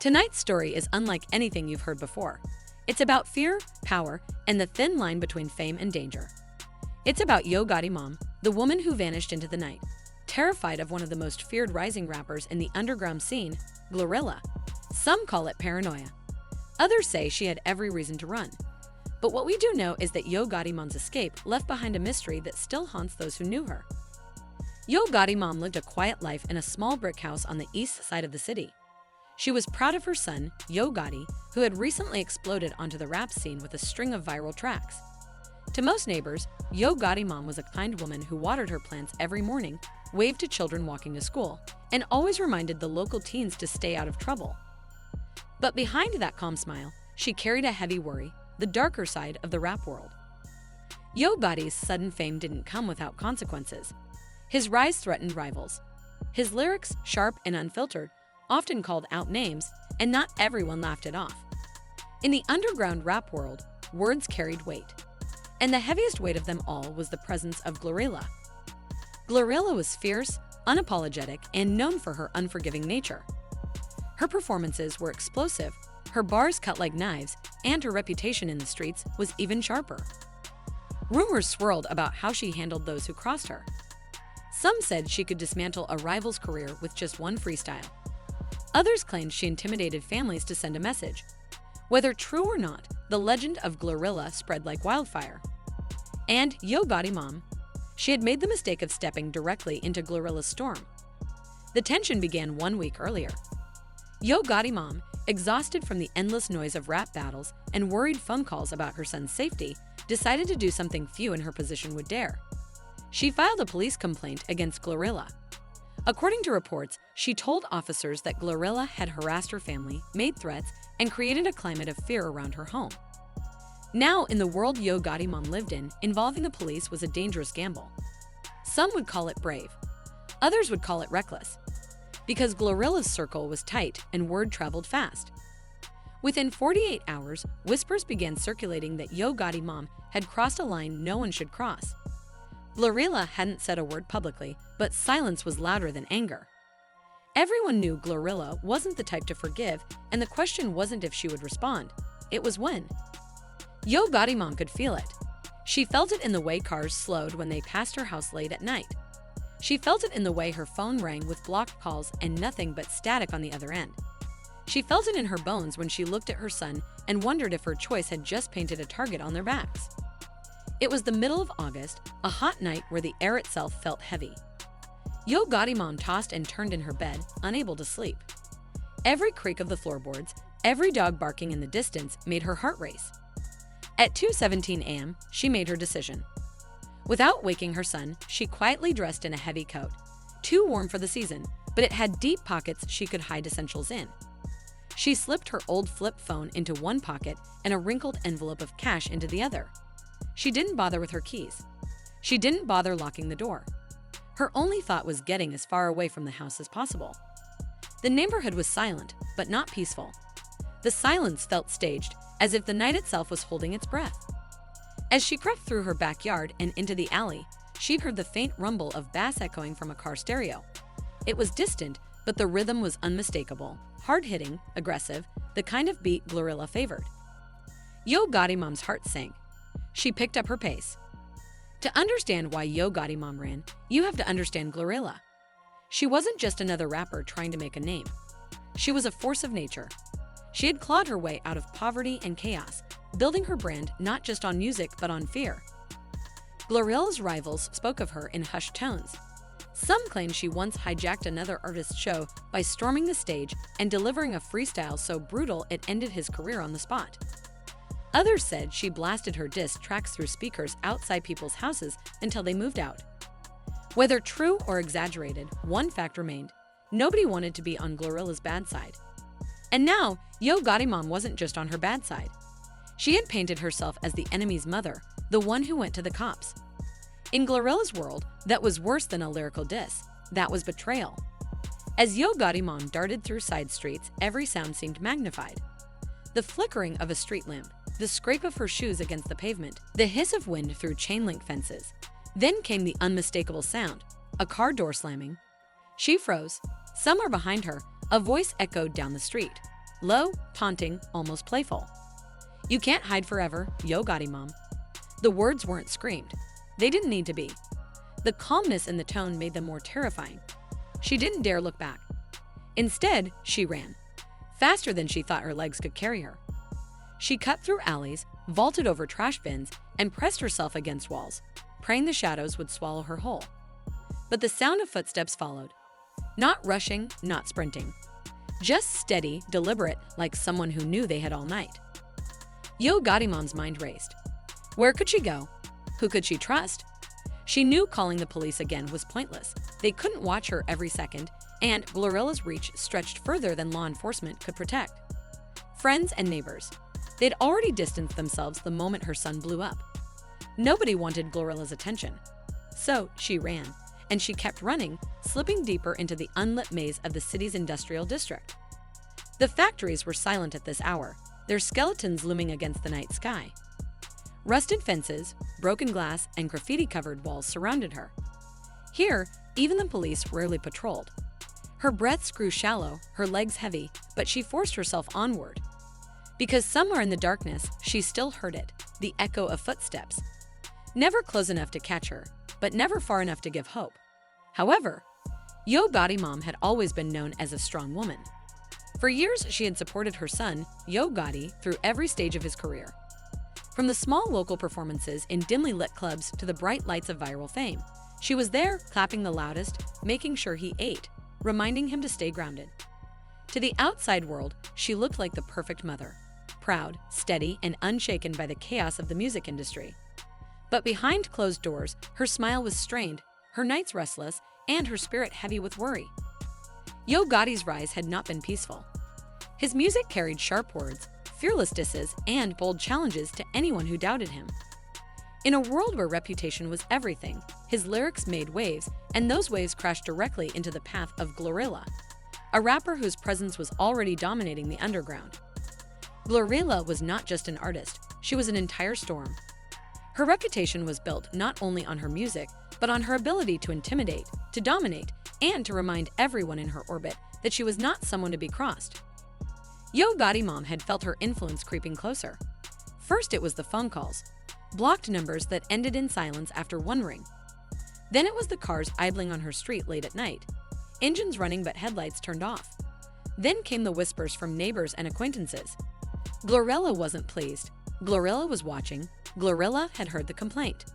Tonight's story is unlike anything you've heard before. It's about fear, power, and the thin line between fame and danger. It's about Yo Gotti Mom, the woman who vanished into the night, terrified of one of the most feared rising rappers in the underground scene, Glorilla. Some call it paranoia. Others say she had every reason to run. But what we do know is that Yo Gotti Mom's escape left behind a mystery that still haunts those who knew her. Yo Gotti Mom lived a quiet life in a small brick house on the east side of the city. She was proud of her son, Yo Gotti, who had recently exploded onto the rap scene with a string of viral tracks. To most neighbors, Yo Gotti Mom was a kind woman who watered her plants every morning, waved to children walking to school, and always reminded the local teens to stay out of trouble. But behind that calm smile, she carried a heavy worry, the darker side of the rap world. Yo Gotti's sudden fame didn't come without consequences. His rise threatened rivals. His lyrics, sharp and unfiltered, often called out names, and not everyone laughed it off. In the underground rap world, words carried weight. And the heaviest weight of them all was the presence of Glorilla. Glorilla was fierce, unapologetic, and known for her unforgiving nature. Her performances were explosive, her bars cut like knives, and her reputation in the streets was even sharper. Rumors swirled about how she handled those who crossed her. Some said she could dismantle a rival's career with just one freestyle. Others claimed she intimidated families to send a message. Whether true or not, the legend of Glorilla spread like wildfire. And Yo Gotti Mom, she had made the mistake of stepping directly into Glorilla's storm. The tension began 1 week earlier. Yo Gotti Mom, exhausted from the endless noise of rap battles and worried phone calls about her son's safety, decided to do something few in her position would dare. She filed a police complaint against Glorilla. According to reports, she told officers that Glorilla had harassed her family, made threats, and created a climate of fear around her home. Now, in the world Yo Gotti Mom lived in, involving the police was a dangerous gamble. Some would call it brave. Others would call it reckless. Because Glorilla's circle was tight and word traveled fast. Within 48 hours, whispers began circulating that Yo Gotti Mom had crossed a line no one should cross. Glorilla hadn't said a word publicly, but silence was louder than anger. Everyone knew Glorilla wasn't the type to forgive, and the question wasn't if she would respond, it was when. Yo Gotti Mom could feel it. She felt it in the way cars slowed when they passed her house late at night. She felt it in the way her phone rang with blocked calls and nothing but static on the other end. She felt it in her bones when she looked at her son and wondered if her choice had just painted a target on their backs. It was the middle of August, a hot night where the air itself felt heavy. Yo Gotti Mom tossed and turned in her bed, unable to sleep. Every creak of the floorboards, every dog barking in the distance made her heart race. At 2:17 a.m., she made her decision. Without waking her son, she quietly dressed in a heavy coat, too warm for the season, but it had deep pockets she could hide essentials in. She slipped her old flip phone into one pocket and a wrinkled envelope of cash into the other. She didn't bother with her keys. She didn't bother locking the door. Her only thought was getting as far away from the house as possible. The neighborhood was silent, but not peaceful. The silence felt staged, as if the night itself was holding its breath. As she crept through her backyard and into the alley, she heard the faint rumble of bass echoing from a car stereo. It was distant, but the rhythm was unmistakable, hard-hitting, aggressive, the kind of beat Glorilla favored. Yo Gotti Mom's heart sank. She picked up her pace. To understand why Yo Gotti Mom ran, you have to understand Glorilla. She wasn't just another rapper trying to make a name. She was a force of nature. She had clawed her way out of poverty and chaos, building her brand not just on music but on fear. Glorilla's rivals spoke of her in hushed tones. Some claimed she once hijacked another artist's show by storming the stage and delivering a freestyle so brutal it ended his career on the spot. Others said she blasted her diss tracks through speakers outside people's houses until they moved out. Whether true or exaggerated, one fact remained: nobody wanted to be on Glorilla's bad side. And now, Yo Gotti Mom wasn't just on her bad side. She had painted herself as the enemy's mother, the one who went to the cops. In Glorilla's world, that was worse than a lyrical diss. That was betrayal. As Yo Gotti Mom darted through side streets, every sound seemed magnified. The flickering of a street lamp, the scrape of her shoes against the pavement, the hiss of wind through chain-link fences. Then came the unmistakable sound, a car door slamming. She froze. Somewhere behind her, a voice echoed down the street. Low, taunting, almost playful. "You can't hide forever, Yo Gotti Mom." The words weren't screamed. They didn't need to be. The calmness in the tone made them more terrifying. She didn't dare look back. Instead, she ran, faster than she thought her legs could carry her. She cut through alleys, vaulted over trash bins, and pressed herself against walls, praying the shadows would swallow her whole. But the sound of footsteps followed. Not rushing, not sprinting. Just steady, deliberate, like someone who knew they had all night. Yo Gotti Mom's mind raced. Where could she go? Who could she trust? She knew calling the police again was pointless. They couldn't watch her every second, and Glorilla's reach stretched further than law enforcement could protect. Friends and neighbors. They'd already distanced themselves the moment her son blew up. Nobody wanted Glorilla's attention. So she ran, and she kept running, slipping deeper into the unlit maze of the city's industrial district. The factories were silent at this hour, their skeletons looming against the night sky. Rusted fences, broken glass, and graffiti-covered walls surrounded her. Here, even the police rarely patrolled. Her breaths grew shallow, her legs heavy, but she forced herself onward. Because somewhere in the darkness, she still heard it, the echo of footsteps. Never close enough to catch her, but never far enough to give hope. However, Yo Gotti Mom had always been known as a strong woman. For years, she had supported her son, Yo Gotti, through every stage of his career. From the small local performances in dimly lit clubs to the bright lights of viral fame, she was there, clapping the loudest, making sure he ate, reminding him to stay grounded. To the outside world, she looked like the perfect mother, proud, steady, and unshaken by the chaos of the music industry. But behind closed doors, her smile was strained, her nights restless, and her spirit heavy with worry. Yo Gotti's rise had not been peaceful. His music carried sharp words, fearless disses, and bold challenges to anyone who doubted him. In a world where reputation was everything, his lyrics made waves, and those waves crashed directly into the path of Glorilla, a rapper whose presence was already dominating the underground. Glorilla was not just an artist, she was an entire storm. Her reputation was built not only on her music, but on her ability to intimidate, to dominate, and to remind everyone in her orbit that she was not someone to be crossed. Yo Gotti Mom had felt her influence creeping closer. First it was the phone calls, blocked numbers that ended in silence after one ring. Then it was the cars idling on her street late at night, engines running but headlights turned off. Then came the whispers from neighbors and acquaintances. Glorilla wasn't pleased. Glorilla was watching. Glorilla had heard the complaint.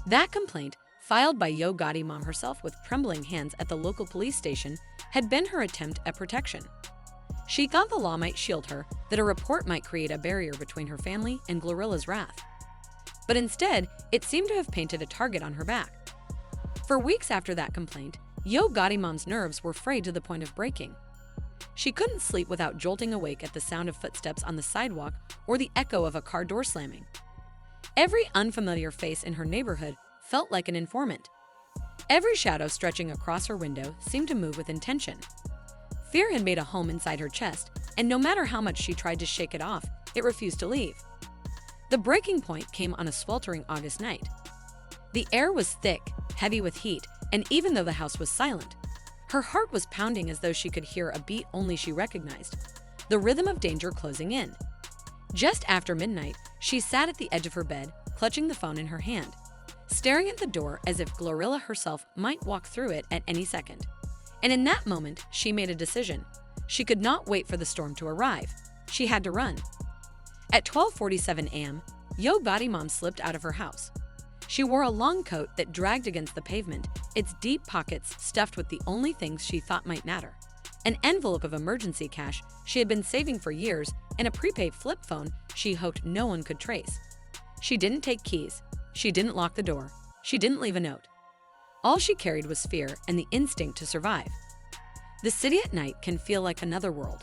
That complaint, filed by Yo Gotti Mom herself with trembling hands at the local police station, had been her attempt at protection. She thought the law might shield her, that a report might create a barrier between her family and Glorilla's wrath. But instead, it seemed to have painted a target on her back. For weeks after that complaint, Yo Gotti Mom's nerves were frayed to the point of breaking. She couldn't sleep without jolting awake at the sound of footsteps on the sidewalk or the echo of a car door slamming. Every unfamiliar face in her neighborhood felt like an informant. Every shadow stretching across her window seemed to move with intention. Fear had made a home inside her chest, and no matter how much she tried to shake it off, it refused to leave. The breaking point came on a sweltering August night. The air was thick, heavy with heat, and even though the house was silent, her heart was pounding as though she could hear a beat only she recognized, the rhythm of danger closing in. Just after midnight, she sat at the edge of her bed, clutching the phone in her hand, staring at the door as if Glorilla herself might walk through it at any second. And in that moment, she made a decision. She could not wait for the storm to arrive. She had to run. At 12:47 a.m., Yo Gotti Mom slipped out of her house. She wore a long coat that dragged against the pavement, its deep pockets stuffed with the only things she thought might matter: an envelope of emergency cash she had been saving for years, and a prepaid flip phone she hoped no one could trace. She didn't take keys. She didn't lock the door. She didn't leave a note. All she carried was fear and the instinct to survive. The city at night can feel like another world.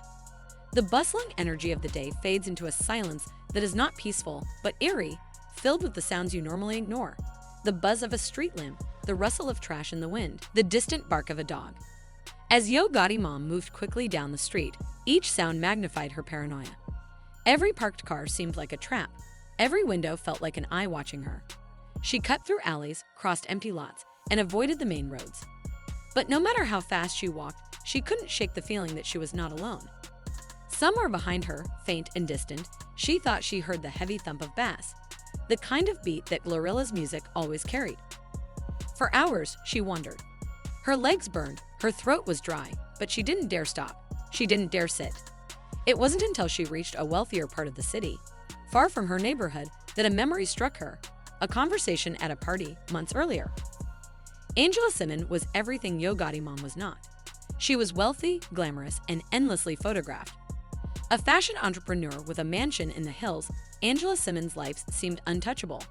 The bustling energy of the day fades into a silence that is not peaceful, but eerie, filled with the sounds you normally ignore: the buzz of a street lamp, the rustle of trash in the wind, the distant bark of a dog. As Yo Gotti Mom moved quickly down the street, each sound magnified her paranoia. Every parked car seemed like a trap. Every window felt like an eye watching her. She cut through alleys, crossed empty lots, and avoided the main roads. But no matter how fast she walked, she couldn't shake the feeling that she was not alone. Somewhere behind her, faint and distant, she thought she heard the heavy thump of bass, the kind of beat that Glorilla's music always carried. For hours, she wondered. Her legs burned, her throat was dry, but she didn't dare stop. She didn't dare sit. It wasn't until she reached a wealthier part of the city, far from her neighborhood, that a memory struck her, a conversation at a party months earlier. Angela Simmons was everything Yo Gotti Mom was not. She was wealthy, glamorous, and endlessly photographed. A fashion entrepreneur with a mansion in the hills, Angela Simmons' life seemed untouchable.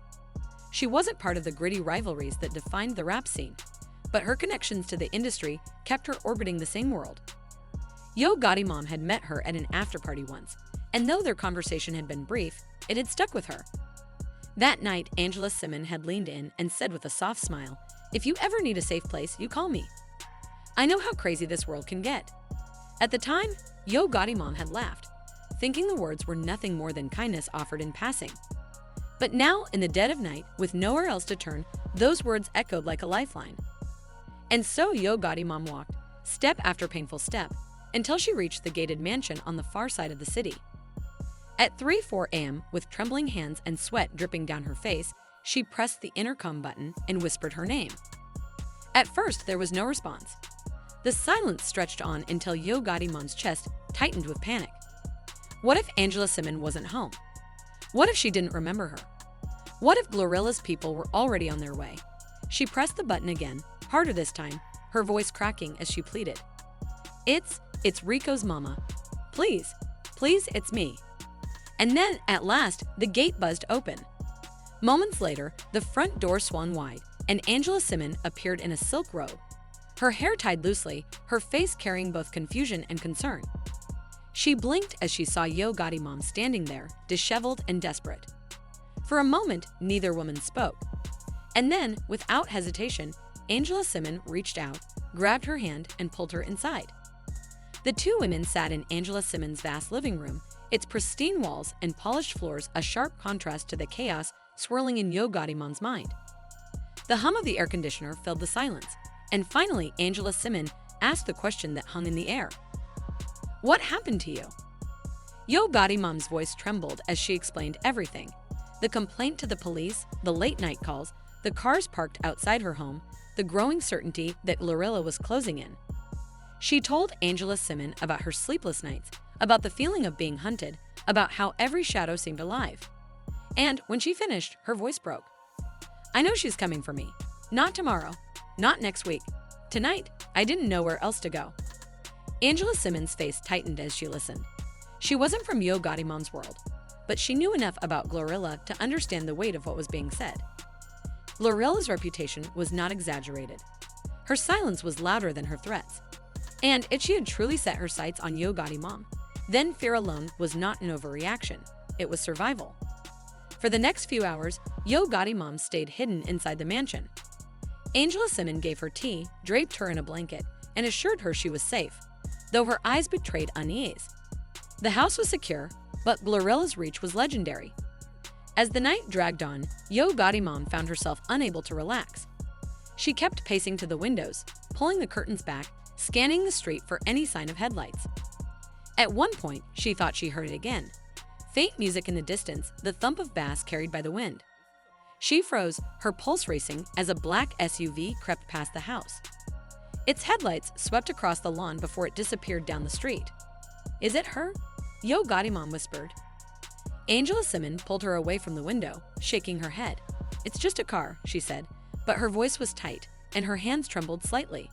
She wasn't part of the gritty rivalries that defined the rap scene, but her connections to the industry kept her orbiting the same world. Yo Gotti Mom had met her at an after-party once, and though their conversation had been brief, it had stuck with her. That night, Angela Simmons had leaned in and said with a soft smile, "If you ever need a safe place, you call me. I know how crazy this world can get." At the time, Yo Gotti Mom had laughed, thinking the words were nothing more than kindness offered in passing. But now, in the dead of night, with nowhere else to turn, those words echoed like a lifeline. And so Yo Gotti Mom walked, step after painful step, until she reached the gated mansion on the far side of the city. At 3:04 a.m., with trembling hands and sweat dripping down her face, she pressed the intercom button and whispered her name. At first, there was no response. The silence stretched on until Yo Gotti Mom's chest tightened with panic. What if Angela Simmons wasn't home? What if she didn't remember her? What if Glorilla's people were already on their way? She pressed the button again, harder this time, her voice cracking as she pleaded. It's Rico's mama. Please, it's me." And then, at last, the gate buzzed open. Moments later, the front door swung wide, and Angela Simmons appeared in a silk robe, her hair tied loosely, her face carrying both confusion and concern. She blinked as she saw Yo Gotti Mom standing there, disheveled and desperate. For a moment, neither woman spoke. And then, without hesitation, Angela Simmons reached out, grabbed her hand, and pulled her inside. The two women sat in Angela Simmons' vast living room, its pristine walls and polished floors a sharp contrast to the chaos swirling in Yo Gotti Mom's mind. The hum of the air conditioner filled the silence, and finally Angela Simmons asked the question that hung in the air. "What happened to you?" Yo Gotti Mom's voice trembled as she explained everything. The complaint to the police, the late-night calls, the cars parked outside her home, the growing certainty that Glorilla was closing in. She told Angela Simmons about her sleepless nights, about the feeling of being hunted, about how every shadow seemed alive. And when she finished, her voice broke. "I know she's coming for me. Not tomorrow. Not next week. Tonight, I didn't know where else to go." Angela Simmons' face tightened as she listened. She wasn't from Yo Gotti Mom's world, but she knew enough about Glorilla to understand the weight of what was being said. Glorilla's reputation was not exaggerated. Her silence was louder than her threats. And if she had truly set her sights on Yo Gotti Mom, then fear alone was not an overreaction, it was survival. For the next few hours, Yo Gotti Mom stayed hidden inside the mansion. Angela Simmons gave her tea, draped her in a blanket, and assured her she was safe, though her eyes betrayed unease. The house was secure, but Glorilla's reach was legendary. As the night dragged on, Yo Gotti Mom found herself unable to relax. She kept pacing to the windows, pulling the curtains back, scanning the street for any sign of headlights. At one point, she thought she heard it again. Faint music in the distance, the thump of bass carried by the wind. She froze, her pulse racing, as a black SUV crept past the house. Its headlights swept across the lawn before it disappeared down the street. "Is it her?" Yo Gotti Mom whispered. Angela Simmons pulled her away from the window, shaking her head. "It's just a car," she said, but her voice was tight, and her hands trembled slightly.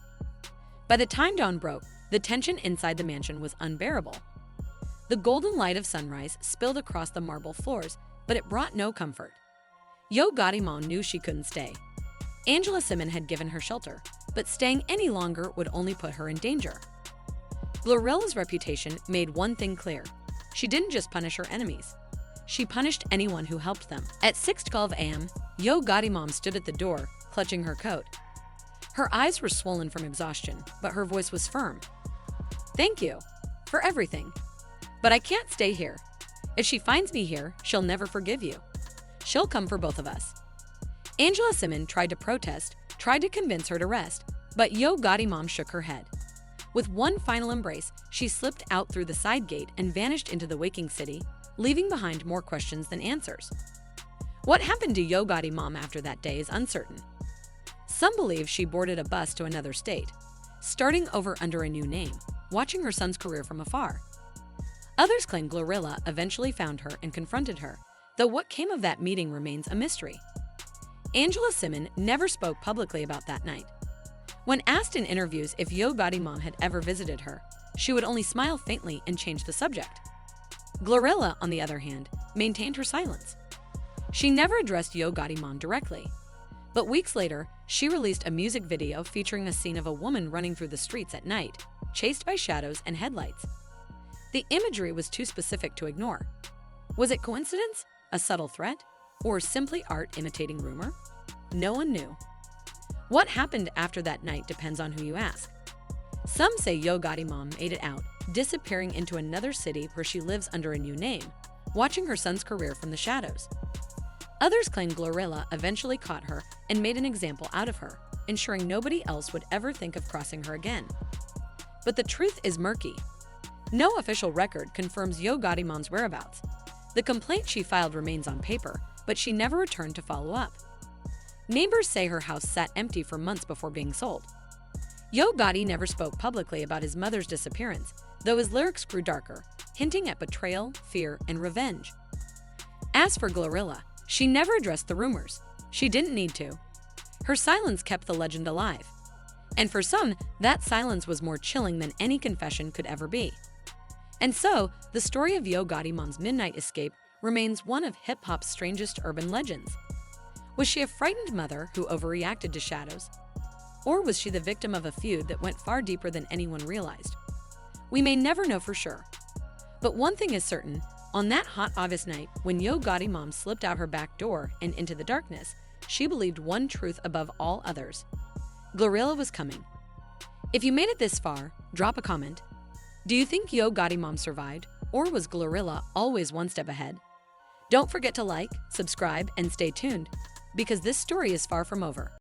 By the time dawn broke, the tension inside the mansion was unbearable. The golden light of sunrise spilled across the marble floors, but it brought no comfort. Yo Gotti Mom knew she couldn't stay. Angela Simmons had given her shelter, but staying any longer would only put her in danger. Glorilla's reputation made one thing clear. She didn't just punish her enemies. She punished anyone who helped them. At 6:12 a.m., Yo Gotti Mom stood at the door, clutching her coat. Her eyes were swollen from exhaustion, but her voice was firm. "Thank you for everything. But I can't stay here. If she finds me here, she'll never forgive you. She'll come for both of us." Angela Simmons tried to protest, tried to convince her to rest, but Yo Gotti Mom shook her head. With one final embrace, she slipped out through the side gate and vanished into the waking city, leaving behind more questions than answers. What happened to Yo Gotti mom after that day is uncertain. Some believe she boarded a bus to another state, starting over under a new name, watching her son's career from afar. Others claim Glorilla eventually found her and confronted her, though what came of that meeting remains a mystery. Angela Simon never spoke publicly about that night. When asked in interviews if Yo Gotti mom had ever visited her, she would only smile faintly and change the subject. Glorilla, on the other hand, maintained her silence. She never addressed Yo Gotti mom directly, but weeks later, she released a music video featuring a scene of a woman running through the streets at night, chased by shadows and headlights. The imagery was too specific to ignore. Was it coincidence, a subtle threat, or simply art imitating rumor? No one knew. What happened after that night depends on who you ask. Some say Yo Gotti mom made it out, disappearing into another city where she lives under a new name, watching her son's career from the shadows. Others claim Glorilla eventually caught her and made an example out of her, ensuring nobody else would ever think of crossing her again. But the truth is murky. No official record confirms Yo Gotti mom's whereabouts. The complaint she filed remains on paper, but she never returned to follow up. Neighbors say her house sat empty for months before being sold. Yo Gotti never spoke publicly about his mother's disappearance, though his lyrics grew darker, hinting at betrayal, fear, and revenge. As for Glorilla, she never addressed the rumors. She didn't need to. Her silence kept the legend alive. And for some, that silence was more chilling than any confession could ever be. And so, the story of Yo Gotti mom's midnight escape remains one of hip-hop's strangest urban legends. Was she a frightened mother who overreacted to shadows? Or was she the victim of a feud that went far deeper than anyone realized? We may never know for sure. But one thing is certain, on that hot August night, when Yo Gotti mom slipped out her back door and into the darkness, she believed one truth above all others. Glorilla was coming. If you made it this far, drop a comment. Do you think Yo Gotti mom survived, or was Glorilla always one step ahead? Don't forget to like, subscribe, and stay tuned, because this story is far from over.